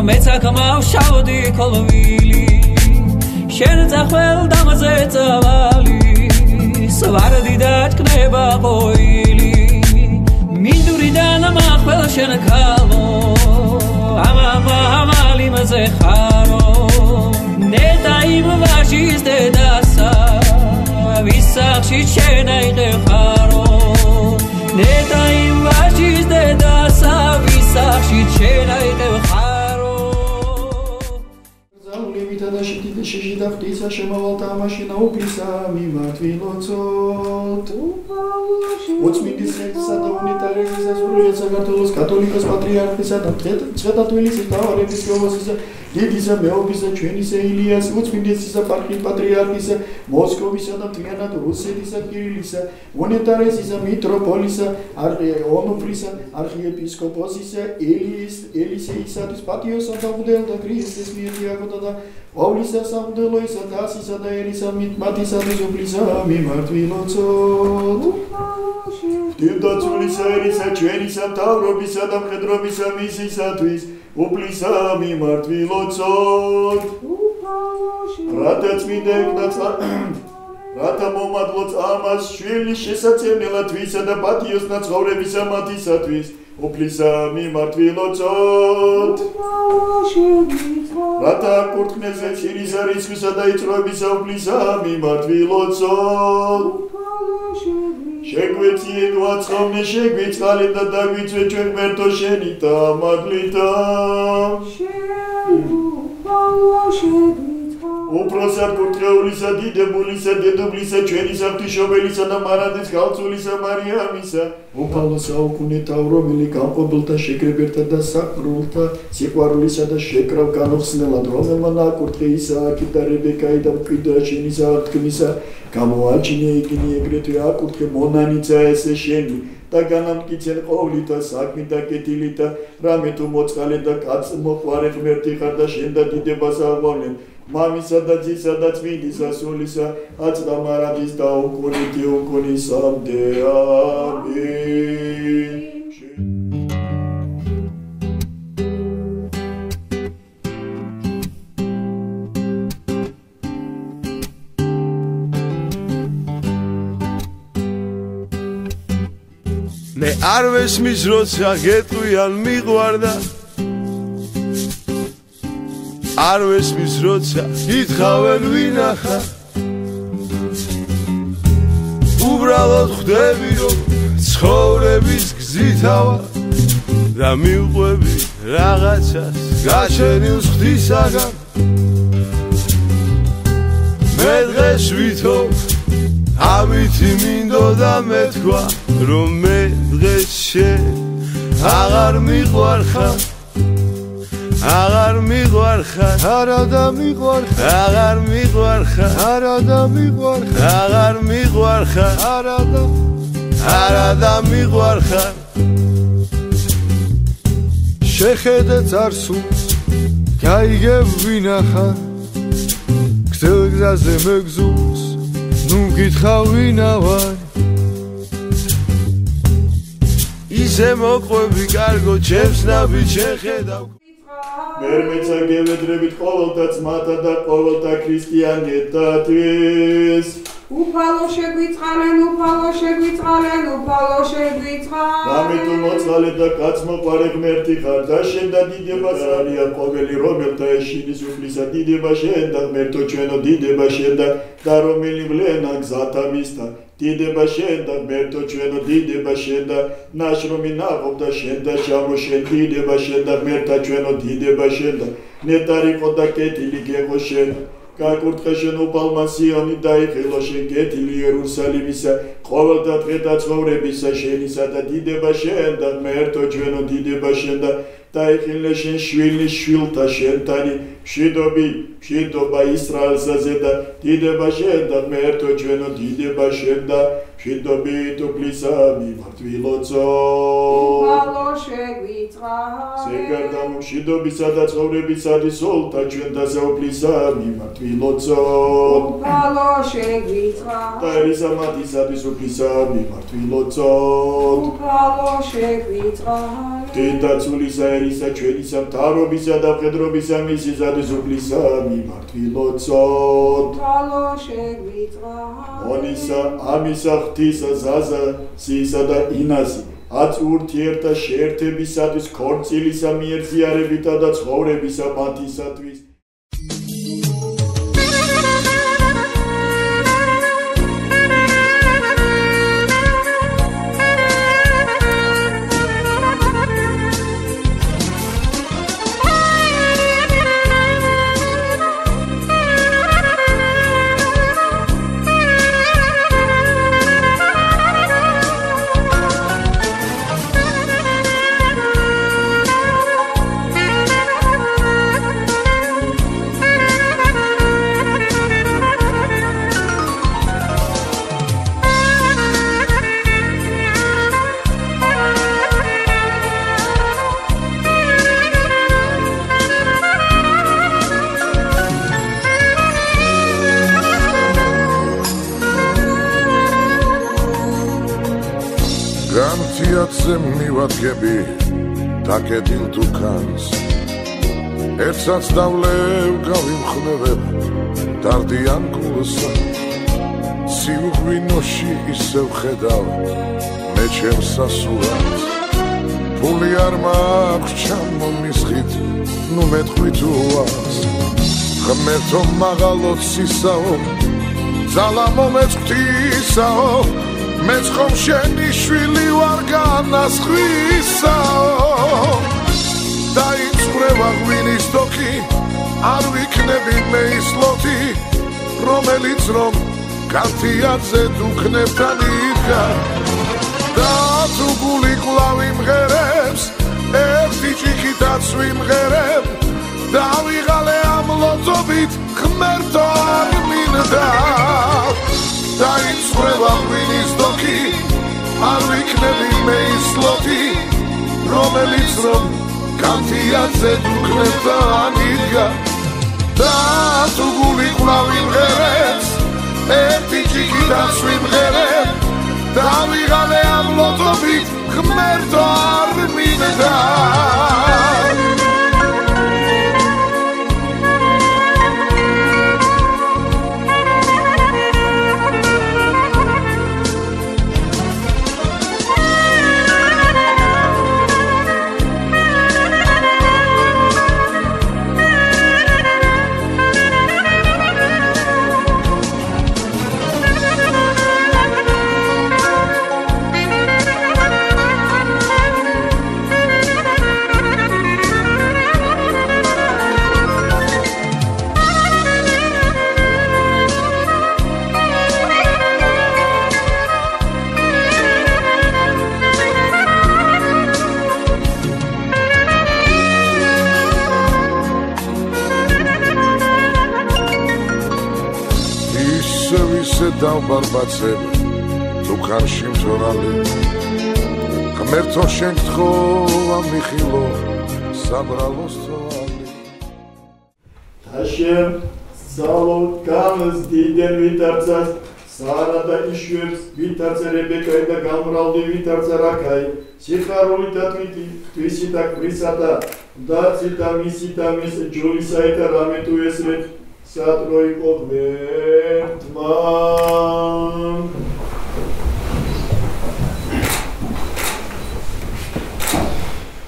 მეცაკმავ შავდი კოლვილი შენ წახვალ დამაზე წავალი სვარდი დაჭკნება ყოილი მინდურიდან მახვალ შენ ქალო ამალი მზე ხარო ნეტა იმ ვაჟის დედასა ვისახში შენ აიღე ხარო ნეტა იმ ვაჟის დედასა ვისახში შენ აიღე ხარო ზაულივითა და შიდიდე შეშიდა ხტისა შემავალთა მაშინა უფლისა მიმართვილოცოთ მოწმინდის ღირსისა და უნიტარესისა სრულიად საქართველოს კათოლიკოს პატრიარქისა და მცხეთა თბილისის მთავარეპისკოპოსისა დიდისა მეოფისა ჩვენისა ილიას მოწმინდისა ეპარქიის პატრიარქისა მოსკოვისა და მთლიანად რუსეთისა კირილისა უნიტარესისა მიტროპოლისა ონუფრისა არქიეპისკოპოსისა ელისეისათვის პატიოსა და მღვდელთა ქრისტეს მიერთიაგოთა და პავლისა სამღვდელოისა და ასისა და ერისა მათისათვის უფლისა მიმართვილოცოთ დიდაცულისა ერისა ჩვენისა მთავრობისა და მხედრობისა მისისათვის უფლისა მიმართვილოცოთ რათა წმინდა ეკნაცა რათა მომადლოც ამას შვილის შესაძენელად ვისა და პატიოსნა ცხოვრებისა მათისათვის უფლისა მიმართვილოცოთ რათა კურთხნეს ეცირისა რისხვისა და იწვევისა უფლისა მიმართვილოცოთ შეგვეციეთ ვაცხოვნე შეგვიწყალეთ და დაგვიწვე ჩვენ ღმერთო შენი დამადლითა უფროსად კურთხეულისა დიდებულისა დედოფლისა ჩვენისა ღვთისმშობელისა და მარადის ქალწულისა მარიამისა უფალო საუკუნე თავრობილი განყოფილთა შეკრებერთა და საყრულთა სიყვარულისა და შეკრავ განუხსნელად რომელმა ნაკურთხე ისააკი და რებეკაი და მკვიდრ შენისა აღთქმისა გამოაჩინე იგინი ეგრეთვე აკურთხე მონანიცა ესე შენი და განამტკიცენ ყოვლითა საქმით და კეთილით და რამე თუ მოწყალე და კაც მოყვარე ღმერთი ხარ და შენ და დიდებას აღვავლენ მამისა და ძისა და წმინდისა სულისა აწდა მარადის და უკუნითი უკუნისამდე ამინ მე არ ვესმის როცა გეტყვიან მიყვარდა არ ვესმის როცა გითხავენ ვინახა უბრალოდ ხვდები რომ ცხოვრების გზითავა და მივყვები რაღაცას გაჩენილს ღვთისაგან მე დღეს ვითომ ამითი მინდოდა მეთქვა რომ მე დღეს შენ აღარ მიყვარხარ აღარ მიყვარხარ არადა მიყვარხარ აღარ მიყვარხარ არადა მიყვარხარ აღარ მიყვარხარ არადა მიყვარხარ შეხედე წარსულს გაიგებ ვინახარ გრძელ გზაზე მეგზურს ნუ გითხავ ვინა ვარ ისე მოყვები კარგო ჩემს ნაბიჯ შეხედავ მერმეცა გევედრებით ყოველთა ძმათა და ყოველთა ქრისტიანებთათვის უფალო შეგვიწყალენ უფალო შეგვიწყალენ უფალო შეგვიწყალენ რამე თუ მოწყალე და კაც მოყვარე ღმერთი ხარ და შენ და დიდებას არიან ყოველი რომელთა ეშინის უფლისა დიდება შენ და ღმერთო ჩვენო დიდება შენ და რომელი ვლენა გზათა მისთან დიდება შენ და ღმერთო ჩვენო დიდება შენ და ნაშრომი ნაყოფ და შენ და ჩამოშენ დიდება შენ და ღმერთა ჩვენო დიდება შენ და ნეტარიყო და კეთილი გეღო შენ გაკურთხე შენ უფალმა სიონი დაიხილო შენ კეთილი იერუსალიმისა ყოველთა დღეთა ცხოვრებისა შენისა და დიდება შენ და ღმერთო ჩვენო დიდება შენ და დაიხილე შენ შვილის შვილთა შენთანი მშვიდობა ისრაელსაზე და დიდება შენ და ღმერთო ჩვენო დიდება შენ და მშვიდობით უფლისა მიმართვილოცოთ უფალო შეგვიწყალენ ზეგარდა მშვიდობისა და ცხოვრებისათვის სულთა ჩვენ და საუფლისა მიმართვილოცოთ უფალო შეგვიწყალენ და ერისა მათისათვის უფლისა მიმართვილოცოთ უფალო შეგვიწყალენ დედაცულისა ერისა ჩვენისა მთავრობისა და მხედრობისა მისი ზადისუფლისა მიმართვილოცოთ უფალო შეგვიწყრა მონისა ამისა ღვთისა ზაზა სისა და ინასი აც ურთიერთა შეერთებისათვის ქორწილისა მიერ ზიარებითა და ცხოვრებისა მათისათვის მივადგები დაკეტილ დუქანს ერთსაც დავლევ გავიმხნევებ დარდიან გულსა სიუღვინოში ისევ ხედავ მე ჩემს სასურათს ფული არ მაქვს ჩამომისხით ნუ მეტყვით უას ღმერთო მაღალოთ სისაო ძალა მომეწყთისაო მეც ხომ შენი შვილი ვარ განასხვისაო დაიწვრევა ღვინის დოქი არ ვიქნები მე ის ლოთი რომელიც რომ განთიადზე დუქნებთან იდგა და თუ გული კვლავ იმღერებს ერთი ჭიქითაც ვიმღერებ და ვიღალე ამ ლოთობით ღმერთო არ მინდა დაიწვრევა ღვინის დოქი არ ვიქნები მე ის ლოთი რომელიც რომ განთიადზე დუქნებთან იდგა და თუ გული კვლავ იმღერებს ერთი ჭიქითაც ვიმღერებ და ვიღალე ამ ლოთობით ღმერთო არ მინდა დავბარბაცებ დუქანში მთვრალი ღმერთო შენ გთხოვა მიხილო საბრალოს თვალი Hashem Salot Kamas Diden Vitartsas Sara da işvers Vitartsa Rebeka'yı da Gamraldi Vitartsa Rakay Sikharuli Tatviti Tvisita Krisata Datsita Misita Mis Julisaita Rametu Esret Satroi Kokvertman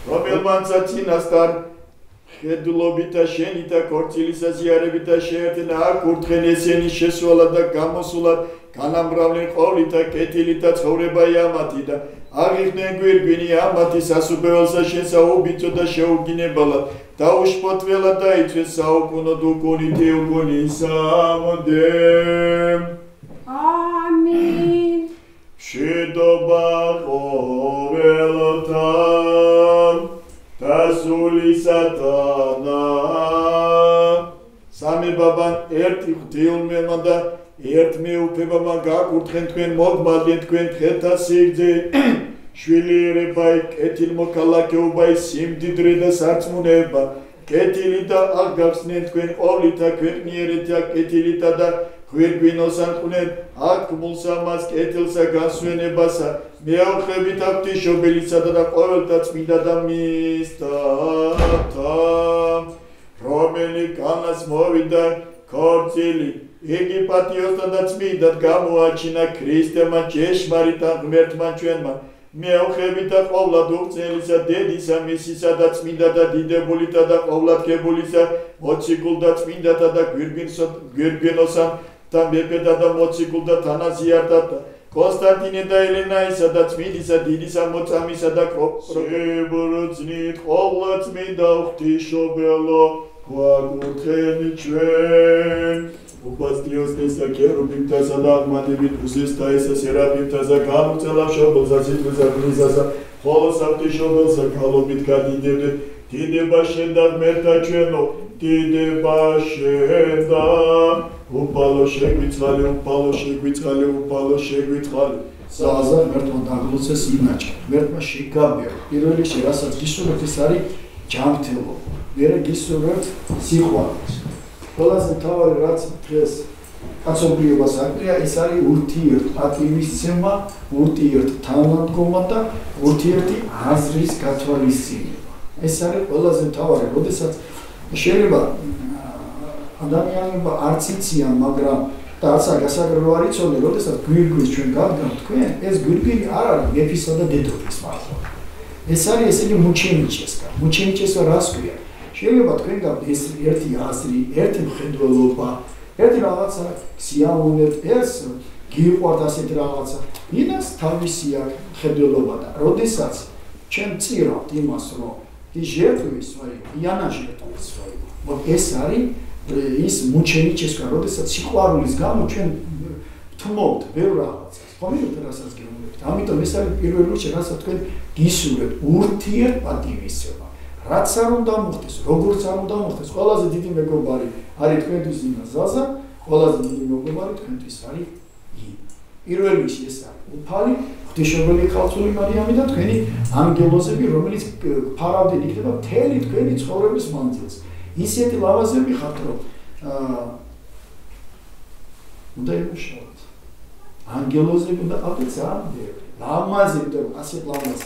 Robelman Satinastar Hedulobita Shenita Kortilisa Ziarebita Shertina Kurtren eseni შესვლა და გამოსულა განამრავლენ ყოვლითა კეთილით და ცხოვრება იამათი და აღიხდნენ გვირგვინი ამათი სასუბეველსა შენსა უბიცო და შეუგინებალად დაუშფოთ ველად დაიცვეს საუკუნო დუკუნი თეუგუნისა მოდემ ამინ მშვიდობა ყოველთა დასული სატანა სამი ბაბან ერთი ღვთილმელმა და ერთ მეუფებამ გაკურთხენ თქვენ მოგმადლენ თქვენ დღეთა სიგრძე შვილიერება კეთილმოქალაქეობა სიმდიდრე და სარწმუნება კეთილი და აღგახსნენ თქვენ ყოვლითა ქვეყნიერთა კეთილითა და ღვირგვინოსან ყვნეთ აქ მულსამას კეთილსა განსვენებასა მეავხებით აქ ღვთისმშობელისა და ყოველთა წმინდა და მისთათა რომელი განას მოვიდა ქორწილი იგი პატიოსთან და წმინდად გამოაჩინა ქრისტემან ჭეშმარიტ ღმერთმა ჩვენმა მეავხებით აქ ყოვლად უღწელისა დედისა მისისა და წმინდა და დიდებულითა და ყოვლადქებულისა მოციქულ და წმინდათა და გვირგვინოსან და მეფეთა და მოციქულ და თანაზიართა კონსტანტინე და ელენაისა და წმინდისა დიდისა მოწამისა და კროპრებურწნით ყოვლა წმინდა ღვთისმშობელო გვაკურთხენი ჩვენ უპასტიოსნისა ქერუბიმთასა და აღმადებით უსესთა ესა სერაფიმთასა გამოწელა მშობელსა სიტყვისა ღვთისასა ხოლო საღვთისმშობელსა ქალობით გადიდებდეთ დიდება შენ და ღმერთთა ჩვენო დიდება შენ და უპალო შეგვიწყალე უპალო შეგვიწყალე ზაზა ღმერთმა დაგლოცეს ინაჭა ღმერთმა შეგაბერო პირველი რასაც გისურვებთ ეს არის ჯანმრთელობა მერე გისურვებთ სიყვარულს ყველაზე მთავარი რაც დღეს კაცობრიობას აკლია ეს არის ურთიერთპატივისცემა ურთიერთ თანადგომა და ურთიერთი აზრის გათვალისწინება ეს არის ყველაზე მთავარი როდესაც შეიძლება ადამიანებმა არც იციან, მაგრამ და არც გასაგრილო არ იცოდნენ, როდესაც გვირგვინს ჩვენ გავდგამთ თქვენ, ეს გვირგვინი არ არის მეფისა და დედოფლის მართლა. ეს არის ესეთი მუჩენიჩესკა. მუჩენიჩესკა რას ქვია? შეიძლება თქვენ გაქვთ ეს ერთი აზრი, ერთი მხედველობა, ერთი რაღაცა სიამოვნებთ, ეს გიყვართ ასეთი რაღაცა. ინას თავისი აქვს მხედველობა და როდესაც ჩვენ წირავთ იმას, რომ ის ჟერტვის ვაი, იანა ჟერტვის ვაი. ეს არის ის მუჩენიჩესკა, როდესაც სიყვარულის გამო ჩვენ ვთმობთ ბევრ რაღაცას. ხომიერთ რასაც გეუბნებით. ამიტომ ეს არის პირველ რიგში, რასაც თქვენ გისურვებთ ურთიერთპატივისცემა. რაც არ უნდა მოხდეს, როგორც არ უნდა მოხდეს, ყველაზე დიდი მეგობარი არის თქვენთვის ინა ზაზა, ყველაზე დიდი მეგობარი თქვენთვის არის ინა. პირველ რიგში ეს არის უფალი, ღვთისმშობელი ქალწული მარიამი და თქვენი ანგელოზები, რომელიც ფარავდნენ იქნება მთელი თქვენი ცხოვრების მანძილზე. ისეთი ლამაზები ხართ, რომ უნდა იმუშაოთ. ანგელოზები უნდა ყავდეთ ძალიან ბევრი. ლამაზები და ასეთ ლამაზ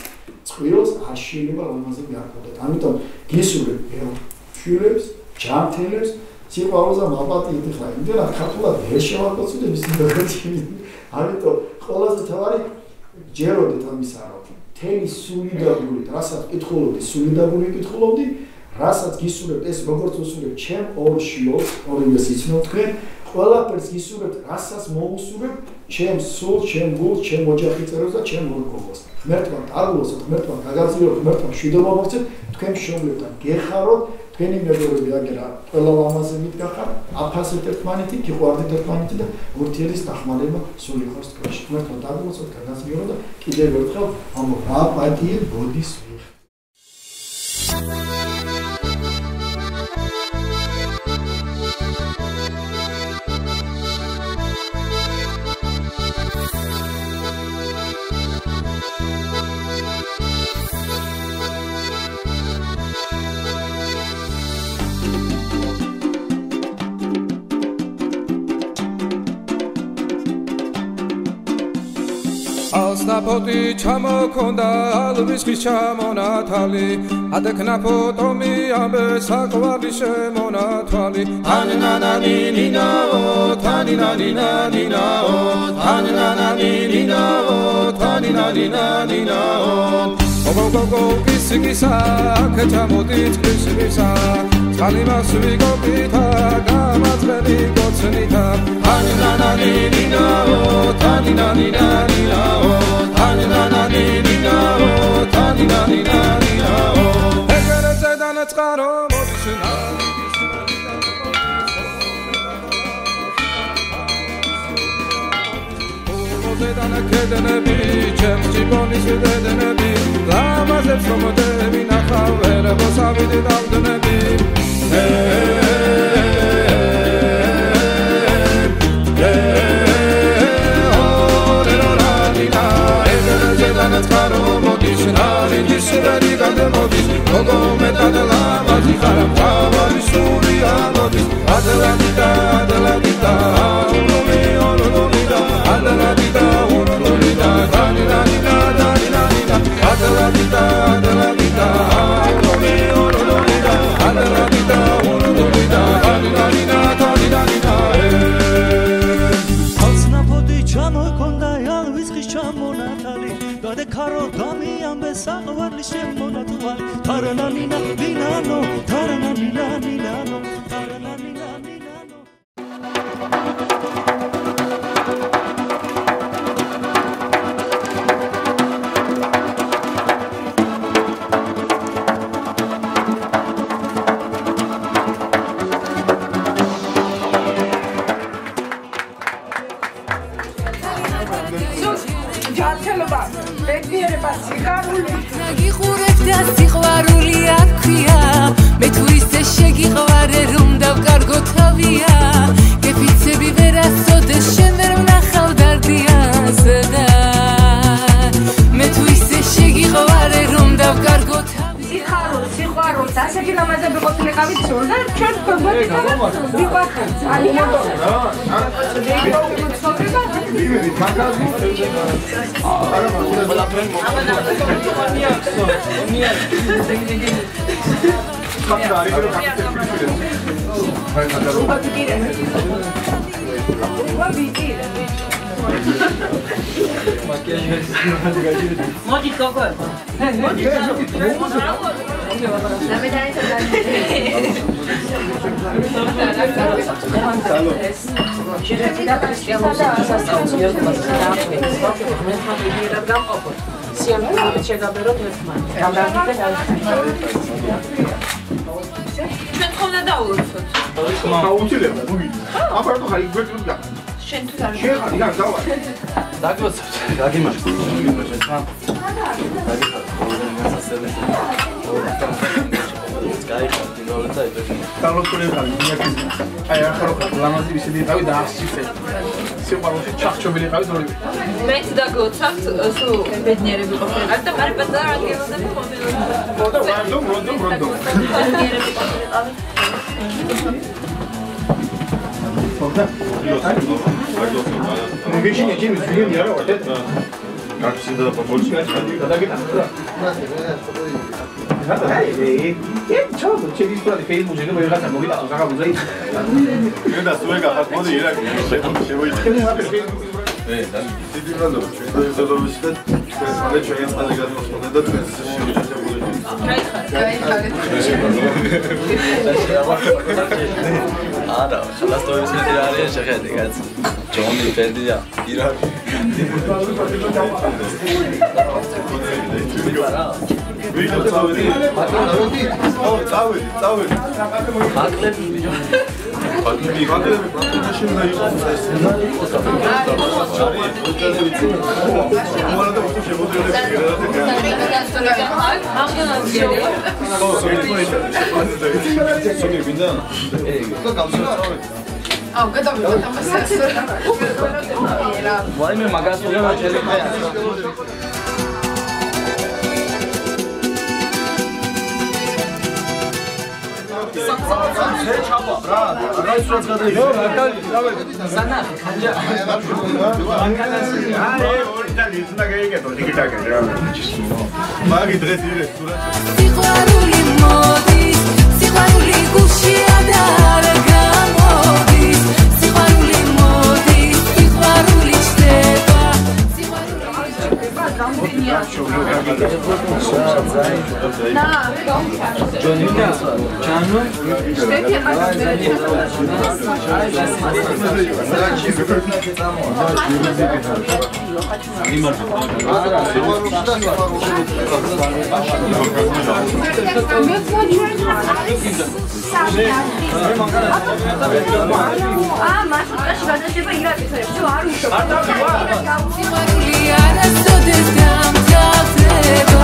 წყვილს არ შეიძლება ლამაზები არ ყავდეთ. ამიტომ გისურვებთ ბევრ შვილებს, ჯანმრთელებს, სიყვარულს და მაპატიეთ ხა. იმდენად ქართულად ვერ შევაკოცოთ ისინი დაგეჩინი. ამიტომ ყველაზე თავარი ჯეროდეთ ამის არა. თემის სულიდაგურით, რასაც კითხულობდი, სულიდაგური კითხულობდი, რასაც გისურვებთ ეს როგორც უსურვებთ ჩემ ორ შიოს, ორივეს იცნობ თქვენ, ყველაფერს გისურვებთ, რასაც მოусურვებთ ჩემ სულ, ჩემ გულს, ჩემ ოჯახის წევრებს და ჩემ ორ გოგოს. ღმერთმა დაგლოცოთ, ღმერთმა გაგაზიაროთ, ღმერთმა მშვიდობა მოგცეთ, თქვენ მშობლებთან გეხაროთ, თქვენი მეგობრები აგერა ყველა ლამაზებით გახართ, აფასეთ ერთმანეთი, გიყვარდეთ ერთმანეთი და ურთიერის დახმარება სულ იყოს თქვენში. ღმერთმა დაგლოცოთ, გაგაზიაროთ და კიდევ ერთხელ ამო რა პატიე ბოდის Alsnapoti chamokonda alviskhis chamonatali adeknapotomi abe sakwari shemonatvali tanananina-o taninanina-nina-o tanananina-o taninanina-nina-o Ogogogo kisigisa kechamodit kisigisa Skalimas vigopita gamazveli gotsenita Taninananina-o taninanina-nina-o Taninananina-o taninanina-nina-o Egerezedan etzkaro modishina Zedana kedenebi, cemcibonis vedenebi Lamazets romodebi, nachavere bosavidi davdenebi Zedana etzkaro modis, naridis vedi gademodis Gogo metane lamazi, haram kavari suri anodis Adeladita, adeladita, არ